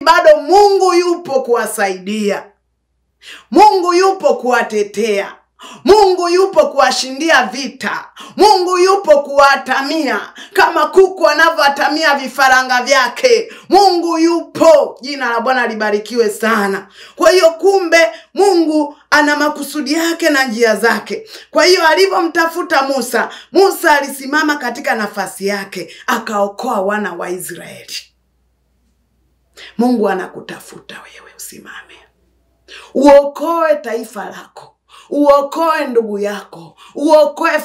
bado Mungu yupo kuwasaidia. Mungu yupo kuwatetea. Mungu yupo kuwashindia vita. Mungu yupo kuwatamia kama kuku anavyoatamia vifaranga vyake. Mungu yupo. Jina la Bwana libarikiwe sana. Kwa hiyo kumbe Mungu ana makusudi yake na njia zake. Kwa hiyo alivyomtafuta Musa, Musa alisimama katika nafasi yake, akaokoa wana wa Israeli. Mungu anakutafuta wewe usimame. Uokoe taifa lako. Uokoe ndugu yako, uokoe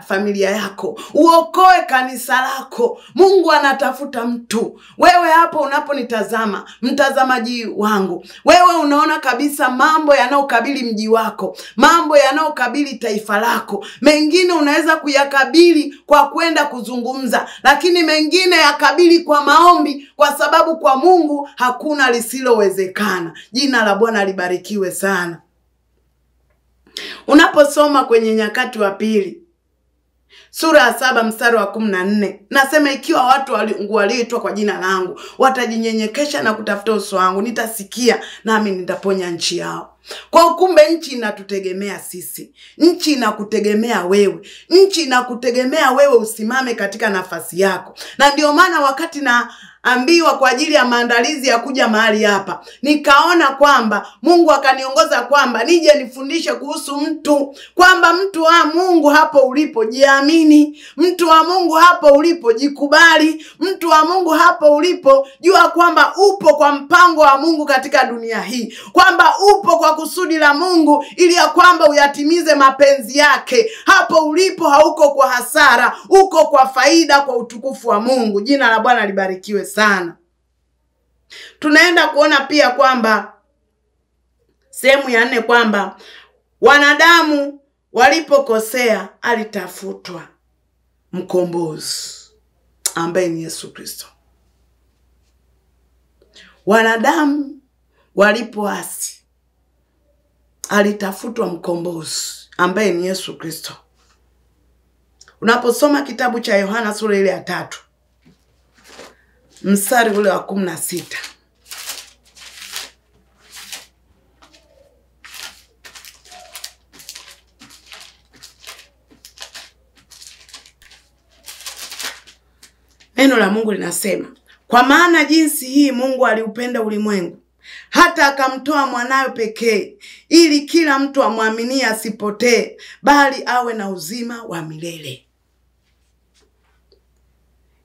familia yako, uokoe kanisa lako. Mungu anatafuta mtu. Wewe hapo unaponitazama, mtazamaji wangu, wewe unaona kabisa mambo yanayokabili mji wako, mambo yanayokabili taifa lako. Mengine unaweza kuyakabili kwa kwenda kuzungumza, lakini mengine yakabili kwa maombi, kwa sababu kwa Mungu hakuna lisilowezekana. Jina la Bwana libarikiwe sana. Unaposoma kwenye Nyakati wa Pili sura ya 7 mstari wa 14, nasema ikiwa watu walioitwa kwa jina langu watajinyenyekesha na kutafuta uso wangu, nitasikia nami nitaponya nchi yao. Kwa kumbe nchi inatutegemea sisi. Nchi inakutegemea wewe. Nchi inakutegemea wewe usimame katika nafasi yako. Na ndio maana wakati naambiwa kwa ajili ya maandalizi ya kuja mahali hapa, nikaona kwamba Mungu akaniongoza kwamba nije nifundishe kuhusu mtu. Kwamba mtu wa Mungu hapo ulipo jiamini. Mtu wa Mungu hapo ulipo jikubali. Mtu wa Mungu hapo ulipo jua kwamba upo kwa mpango wa Mungu katika dunia hii. Kwamba upo kwa kusudi la Mungu ili ya kwamba uyatimize mapenzi yake. Hapo ulipo hauko kwa hasara, uko kwa faida, kwa utukufu wa Mungu. Jina la Bwana libarikiwe sana. Tunaenda kuona pia kwamba sehemu ya 4 kwamba wanadamu walipokosea alitafutwa mkombozi ambaye ni Yesu Kristo. Wanadamu walipoasi alitafutwa mkombozi ambaye ni Yesu Kristo. Unaposoma kitabu cha Yohana sura ile ya 3 mstari ule wa 16, neno la Mungu linasema, kwa maana jinsi hii Mungu aliupenda ulimwengu hata akamtoa mwanawe pekee, ili kila mtu amwaminie asipotee, bali awe na uzima wa milele.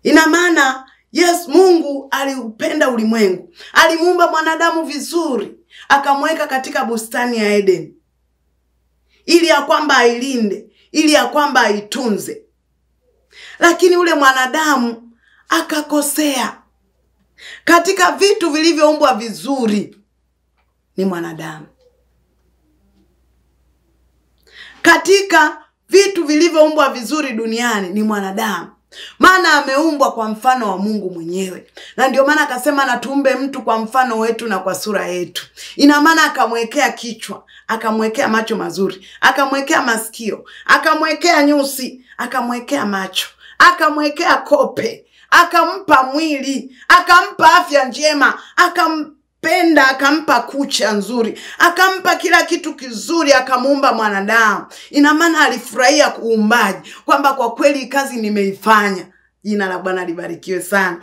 Ina maana yes, Mungu aliupenda ulimwengu. Alimuumba mwanadamu vizuri, akamweka katika bustani ya Eden, ili ya kwamba ailinde, ili ya kwamba aitunze. Lakini ule mwanadamu akakosea. Katika vitu vilivyoumbwa vizuri ni mwanadamu. Katika vitu vilivyoumbwa vizuri duniani ni mwanadamu. Maana ameumbwa kwa mfano wa Mungu mwenyewe. Na ndio maana akasema na tuumbe mtu kwa mfano wetu na kwa sura yetu. Ina maana akamwekea kichwa, akamwekea macho mazuri, akamwekea masikio, akamwekea nyusi, akamwekea macho, akamwekea kope, akampa mwili, akampa afya njema, akampenda, akampa kucha nzuri, akampa kila kitu kizuri, akamuumba mwanadamu. Ina maana alifurahia kuumbaji, kwamba kwa kweli kazi nimeifanya. Jina la Bwana libarikiwe sana.